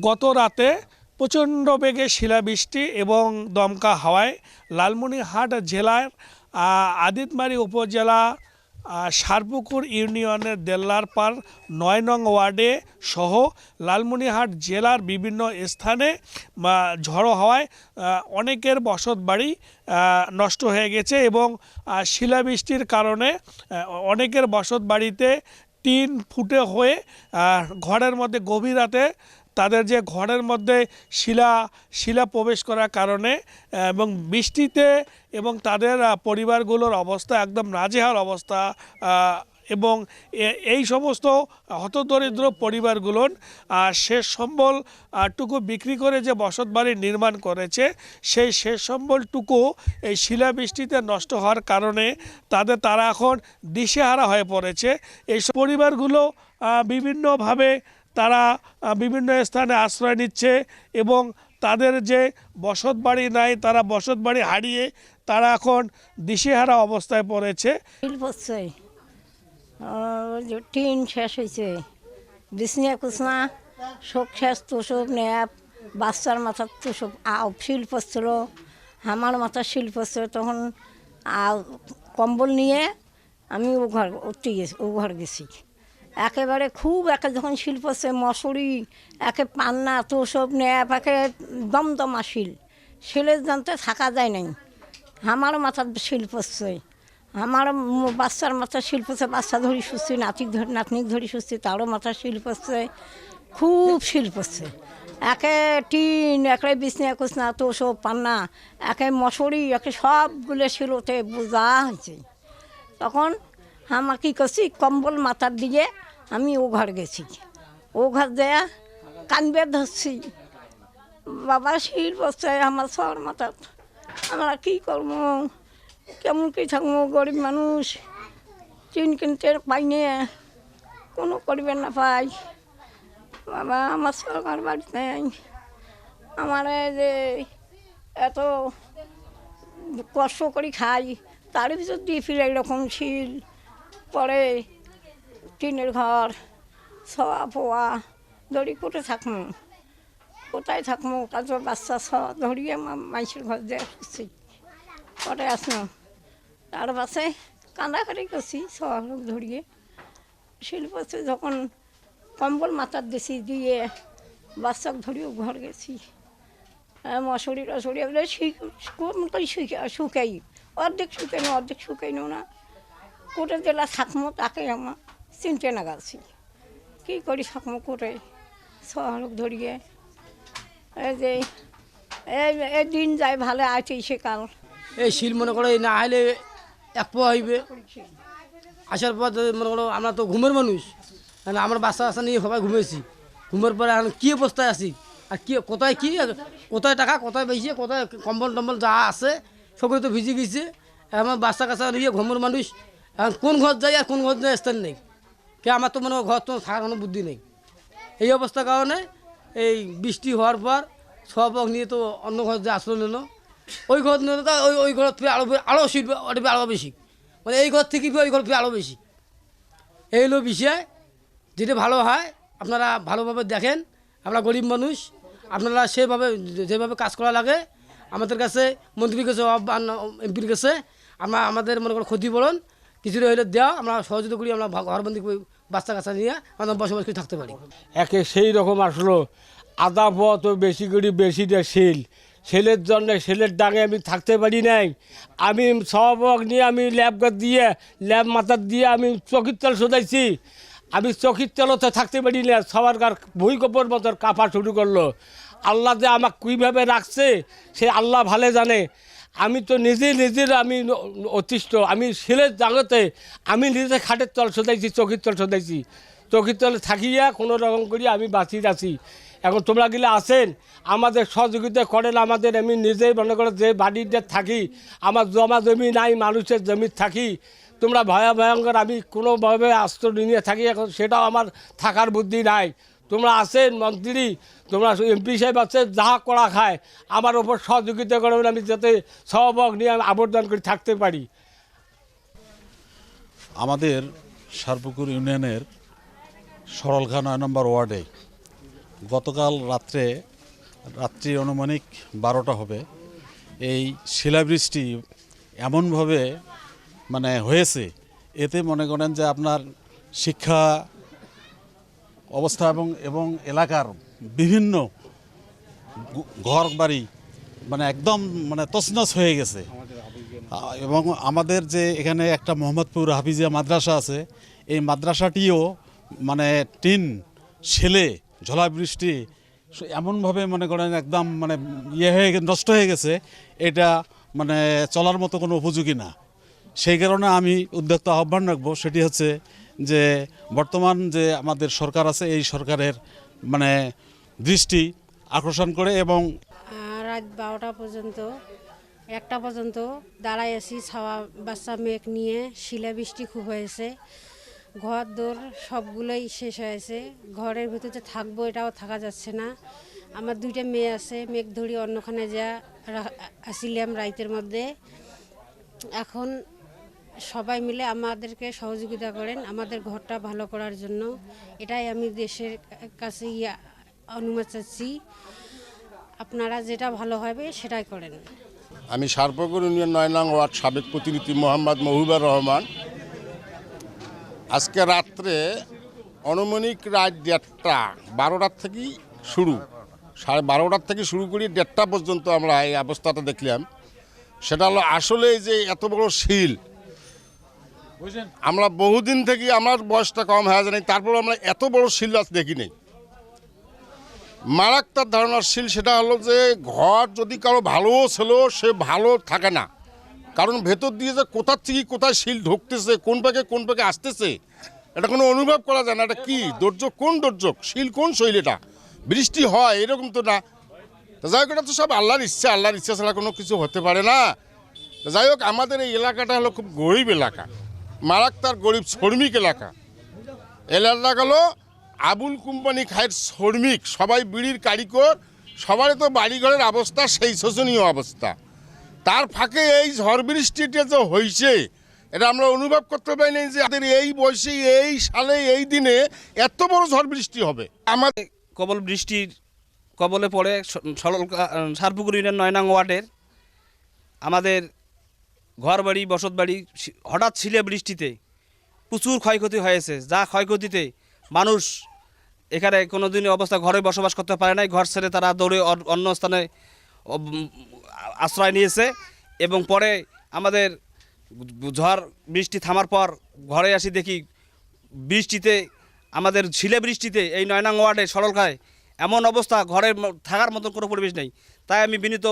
গত রাতে প্রচণ্ড বেগে শিলাবৃষ্টি এবং দমকা হাওয়ায় লালমনিরহাট জেলার আদিতমারি উপজেলা সারপুকুর ইউনিয়নের দেল্লারপাড় ৯ নং ওয়ার্ডে সহ লালমনিরহাট জেলার বিভিন্ন স্থানে ঝড়ো হাওয়ায় অনেকের বসতবাড়ি নষ্ট হয়ে গেছে এবং শিলাবৃষ্টির কারণে অনেকের বসতবাড়িতে টিন ফুটে হয়ে ঘরের মধ্যে গভীর রাতে তাদের যে ঘরের মধ্যে শিলা প্রবেশ করার কারণে এবং বৃষ্টিতে এবং তাদের পরিবারগুলোর অবস্থা একদম নাজেহাল অবস্থা এবং এই সমস্ত হতদরিদ্র পরিবারগুলোর শেষ সম্বলটুকু বিক্রি করে যে বসতবাড়ি নির্মাণ করেছে সেই শেষ সম্বলটুকু এই শিলাবৃষ্টিতে নষ্ট হওয়ার কারণে তারা এখন দিশেহারা হয়ে পড়েছে। এই পরিবারগুলো বিভিন্নভাবে তারা বিভিন্ন স্থানে আশ্রয় নিচ্ছে এবং তাদের যে বসতবাড়ি নাই তারা বসতবাড়ি হারিয়ে তারা এখন দিশেহারা অবস্থায় পড়েছে। টিন শেষ হয়েছে, বিছনা কুছনা সব শেষ, তোষক ন্যাপ, বাচ্চার মাথার তোষক শিল পড়ছিল, আমার মাথার শিল পড়ছিল। তখন কম্বল নিয়ে আমি ও ঘর গেছি একেবারে খুব যখন শিল পড়ছে, মশুরি পান্না তোষক ন্যাপ দমদমা শিলের জানতে থাকা যায় নাই। আমার মাথার শিল পড়ছে, আমার বাচ্চার মাথার শিল পড়ছে, বাচ্চা ধরি সুস্থি, নাতনিক ধরি সুস্থি, তারও মাথার শিল পড়ছে, খুব শিল পড়ছে। টিন বিছনা কুছনা তোষক পান্না মশুরি সবগুলো শিলতে বোঝা হয়েছে। তখন আমার কী করছি, কম্বল মাথার দিয়ে আমি ও ঘর গেছি। ও ঘর দেয়া কানবে ধরছি, বাবা শিল পড়ছে আমার সর মাথা, আমরা কী করবো, কেমন কী থাকবো, গরিব মানুষ, টিন কিনতে পাই না, কোনো করবে না পাই। বাবা আমার সরকার বাড়ি নেই, আমার যে এত কষ্ট করি খাই, তার ভিতর দিয়ে ফিরে এরকম শিল পরে, টিনের ঘর ছোয়া পোয়া দড়ি কোথায় থাকবো, কাজ বাচ্চা ধরিয়ে মাইসের ঘর দিয়ে আসছি, পরে আসলাম। তার পাশে কান্দাকাটি করছি, সব লোক ধরিয়ে শিল পড়ছে। যখন কম্বল মাথার দিছি দিয়ে বাচ্চাকে ধরিয়েও ঘর গেছি। মশুরি টশুরি শুকাই, অর্ধেক শুকাইনো না, কোটে জেলা থাকবো তাকে আমার চিনতে না গেছি, কী করি থাকবো কোটে সহলোক ধরিয়ে। এই যে এই দিন যায় ভালো আছে, সেকাল এই শিল মনে করো না হলে এক পোয়া হইবে, আসার পর মনে করো আমরা তো ঘুমের মানুষ, মানে আমার বাচ্চা নিয়ে সবাই ঘুমেছি, ঘুমের পরে এখন কী অবস্থায় আছি, আর কোথায় টাকা কোথায় বেশি, কোথায় কম্বল টম্বল যা আছে সকলে তো ভিজে গেছে। আমার বাচ্চা কাচ্চা নিয়ে ঘুমের মানুষ, এখন কোন ঘর যায় আর কোন ঘর যায় স্থান নেই, আমার তো মনে হয় ঘর তো থাকার কোনো বুদ্ধি নেই। এই অবস্থার কারণে এই বৃষ্টি হওয়ার পর সব নিয়ে তো অন্য ঘর যে আশ্রয় নিল, ওই ঘর নিয়ে তো ওই ঘর থেকে আরও শিল্প আরও বেশি, মানে এই ঘর থেকে ওই ঘর থেকে আরও বেশি। এই হলো বিষয়, যেটা ভালো হয় আপনারা ভালোভাবে দেখেন। আমরা গরিব মানুষ, আপনারা যেভাবে কাজ করা লাগে আমাদের কাছে, মন্ত্রীর কাছে, এমপির কাছে আমাদের মনে করো ক্ষতিপূরণ কিছুটা হলে দেওয়া, আমরা সহযোগিতা করি, আমরা ঘরবন্দি বাচ্চা কাচ্চা নিয়ে আমরা বসবাস করে থাকতে পারি। সেই রকম আসলো আদা পথ বেশি করি বেশিটা সেলের জন্য সেলের ডাঙে আমি থাকতে পারি নাই। আমি সব নিয়ে আমি ল্যাব মাথার দিয়ে আমি চকির তেল শোধাইছি, আমি চকির তেলতে থাকতে পারি না, সবার ভূমিকম্পর মতো কাঁপা শুরু করলো। আল্লাহ যে আমাকে কীভাবে রাখছে সে আল্লাহ ভালো জানে। আমি তো নিজের আমি অতিষ্ঠ, আমি সেলের জাগতে আমি নিজে খাটের তল শোধাইছি, চকির তল শোধাইছি, চকির তলে থাকিয়া কোনো রকম করি আমি বাঁচিয়ে আছি। এখন তোমরা গেলে আসেন, আমাদের সহযোগিতা করেন, আমাদের আমি নিজেই মনে করো যে বাড়িতে থাকি, আমার জমি নাই, মানুষের জমি থাকি, তোমরা ভয়ঙ্কর, আমি কোনোভাবে আশ্রয় নিয়ে থাকি, এখন সেটাও আমার থাকার বুদ্ধি নাই। তোমরা আসেন মন্ত্রী, তোমরা এমপি সাহেব আছে, যা করা খায় আমার ওপর সহযোগিতা করবেন, আমি যাতে সহভাগ নিয়ে আমি আবর্জন করে থাকতে পারি। আমাদের সারপুকুর ইউনিয়নের সরলখা ৯ নম্বর ওয়ার্ডে গতকাল রাত্রি আনুমানিক 12টা হবে, এই শিলাবৃষ্টি এমনভাবে মানে হয়েছে, এতে মনে করেন যে আপনার শিক্ষা অবস্থা এবং এলাকার বিভিন্ন ঘর বাড়ি মানে একদম মানে তছনছ হয়ে গেছে। এবং আমাদের যে এখানে একটা মোহাম্মদপুর হাফিজিয়া মাদ্রাসা আছে, এই মাদ্রাসাটিও মানে টিন ছেলে ঝড়বৃষ্টি এমনভাবে মনে করেন একদম মানে নষ্ট হয়ে গেছে, এটা মানে চলার মতো কোনো উপযোগী না। সেই কারণে আমি উদ্যোক্তা আহ্বান রাখবো, সেটি হচ্ছে যে বর্তমান যে আমাদের সরকার আছে, এই সরকারের মানে দৃষ্টি আকর্ষণ করে এবং রাত 12টা পর্যন্ত 1টা পর্যন্ত দাঁড়াই আছি, ছাওয়া বাচ্চা মেঘ নিয়ে। শিলাবৃষ্টি খুব হয়েছে, ঘর দোর সবগুলোই শেষ হয়েছে। ঘরের ভিতরে যে থাকবো এটাও থাকা যাচ্ছে না। আমার 2টা মেয়ে আছে, মেঘ ধরি অন্যখানে যা আসিলাম রাইতের মধ্যে। এখন সবাই মিলে আমাদেরকে সহযোগিতা করেন আমাদের ঘরটা ভালো করার জন্য। এটাই আমি দেশের কাছে অনুমতি চাচ্ছি, আপনারা যেটা ভালো হবে সেটাই করেন। আমি সারপুকুর ইউনিয়ন 9 নং ওয়ার্ড সাবেক প্রতিনিধি মোহাম্মদ মহিবুর রহমান। আজকে রাত্রে আনুমানিক রাত 12টার থেকেই শুরু, 12:30 থেকে শুরু করি 1:30টা পর্যন্ত আমরা এই অবস্থাটা দেখলাম। সেটা হলো আসলে যে এত বড় শিল, আমরা বহুদিন থেকে, আমার বয়সটা কম হয়ে জানি, তারপর আমরা এত বড় শিল আজ দেখি নেই। মারাত্মক ধারণার শিল, সেটা হলো যে ঘর যদি কারো ভালোও ছিল সে ভালো থাকে না, কারণ ভেতর দিয়ে যে কোথার থেকে কোথায় শিল ঢুকতেছে, কোন পাকে আসতেছে, এটা কোনো অনুভব করা যায় না। এটা কি দুর্যোগ, কোন দুর্যোগ, শিল কোন শৈল, এটা বৃষ্টি হয় এরকম তো না। যাই হোক, এটা তো সব আল্লাহর ইচ্ছা ছাড়া কোনো কিছু হতে পারে না। যাই হোক, আমাদের এই এলাকাটা হলো খুব গরিব এলাকা, মারাত্মক গরিব শ্রমিক এলাকা। এলাকা হলো আবুল কোম্পানি খায়ের শ্রমিক, সবাই বিড়ির কারিগর, সবারই তো বাড়িঘরের অবস্থা সেই শোচনীয় অবস্থা। তার ফাঁকে এই ঝড় বৃষ্টিটা যে হয়েছে, এটা আমরা অনুভব করতে পারি না যে আমাদের এই বয়সে, এই সালে, এই দিনে এত বড় ঝড় বৃষ্টি হবে। আমাদের কবল বৃষ্টির কবলে পড়ে সারপুকুর ইউনিয়ন 9 নং ওয়ার্ডের আমাদের ঘরবাড়ি বসতবাড়ি হঠাৎ ছিলে বৃষ্টিতে প্রচুর ক্ষয়ক্ষতি হয়েছে। যা ক্ষয়ক্ষতিতে মানুষ এখানে কোনো দিনই অবস্থা ঘরে বসবাস করতে পারে নাই, ঘর ছেড়ে তারা দৌড়ে অন্য স্থানে আশ্রয় নিয়েছে। এবং পরে আমাদের ঝড় বৃষ্টি থামার পর ঘরে আসি, দেখি বৃষ্টিতে আমাদের ছিলে বৃষ্টিতে এই 9 নং ওয়ার্ডে সরলখায় এমন অবস্থা, ঘরে থাকার মতন কোনো পরিবেশ নেই। তাই আমি বিনীত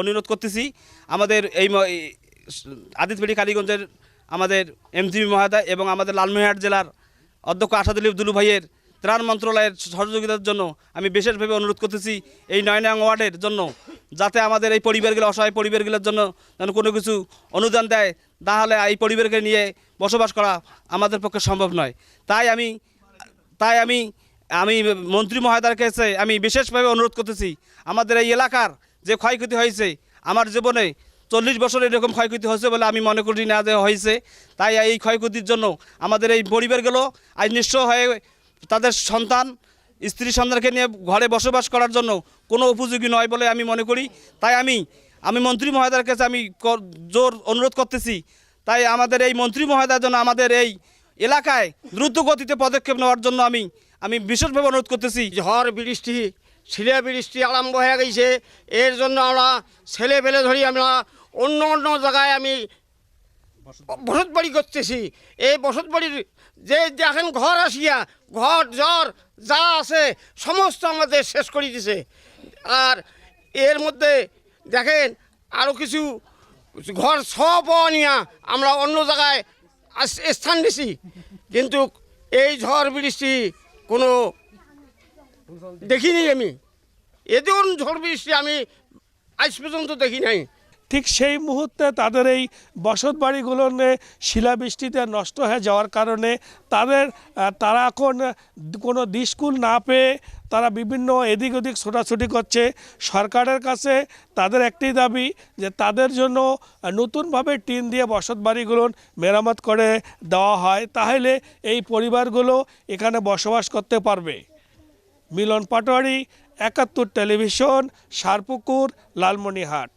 অনুরোধ করতেছি আমাদের এই আদিতবাড়ি কালীগঞ্জের আমাদের এমসিপি মহোদয় এবং আমাদের লালমনিরহাট জেলার অধ্যক্ষ আসাদুল দুলু ভাইয়ের ত্রাণ মন্ত্রণালয়ের সহযোগিতার জন্য আমি বিশেষভাবে অনুরোধ করতেছি এই 9 নং ওয়ার্ডের জন্য, যাতে আমাদের এই পরিবারগুলো, অসহায় পরিবারগুলোর জন্য যেন কোনো কিছু অনুদান দেয়, তাহলে এই পরিবারকে নিয়ে বসবাস করা আমাদের পক্ষে সম্ভব নয়। তাই আমি মন্ত্রী মহোদয়ের কাছে আমি বিশেষভাবে অনুরোধ করতেছি, আমাদের এই এলাকার যে ক্ষয়ক্ষতি হয়েছে, আমার জীবনে 40 বছর এরকম ক্ষয়ক্ষতি হয়েছে বলে আমি মনে করি না যে হয়েছে। তাই এই ক্ষয়ক্ষতির জন্য আমাদের এই পরিবারগুলো আজ নিঃস্ব হয়ে তাদের সন্তান, স্ত্রী সন্তানকে নিয়ে ঘরে বসবাস করার জন্য কোনো উপযোগী নয় বলে আমি মনে করি। তাই আমি মন্ত্রী মহোদয়ের কাছে আমি জোর অনুরোধ করতেছি, তাই আমাদের এই মন্ত্রী মহোদয়ের জন্য আমাদের এই এলাকায় দ্রুত গতিতে পদক্ষেপ নেওয়ার জন্য আমি বিশেষভাবে অনুরোধ করতেছি। ঝড় বৃষ্টি, শিলা বৃষ্টি আরম্ভ হয়ে গেছে, এর জন্য আমরা ছেলে পেলে ধরি আমরা অন্য জায়গায় আমি বসতবাড়ি করতেছি। এই বসতবাড়ির যে দেখেন ঘর আসিয়া, ঘর জ্বর যা আছে সমস্ত আমাদের শেষ করে দিছে। আর এর মধ্যে দেখেন আরও কিছু ঘর সব নিয়ে আমরা অন্য জায়গায় স্থান দিছি, কিন্তু এই ঝড় বৃষ্টি কোনো দেখিনি। আমি এদিন ঝড় বৃষ্টি আমি আজ পর্যন্ত দেখি নাই। ঠিক সেই মুহূর্তে তাদের এই বসত বাড়িগুলো শিলাবৃষ্টিতে নষ্ট হয়ে যাওয়ার কারণে তারা এখন কোনো দিশকুল না পেয়ে তারা বিভিন্ন এদিক ওদিক ছোটাছুটি করছে। সরকারের কাছে তাদের একটি দাবি যে তাদের জন্য নতুনভাবে টিন দিয়ে বসত বাড়িগুলো মেরামত করে দেওয়া হয়, তাহলে এই পরিবারগুলো এখানে বসবাস করতে পারবে। মিলন পাটোয়ারি, ৭১ টেলিভিশন, সারপুকুর, লালমনিরহাট।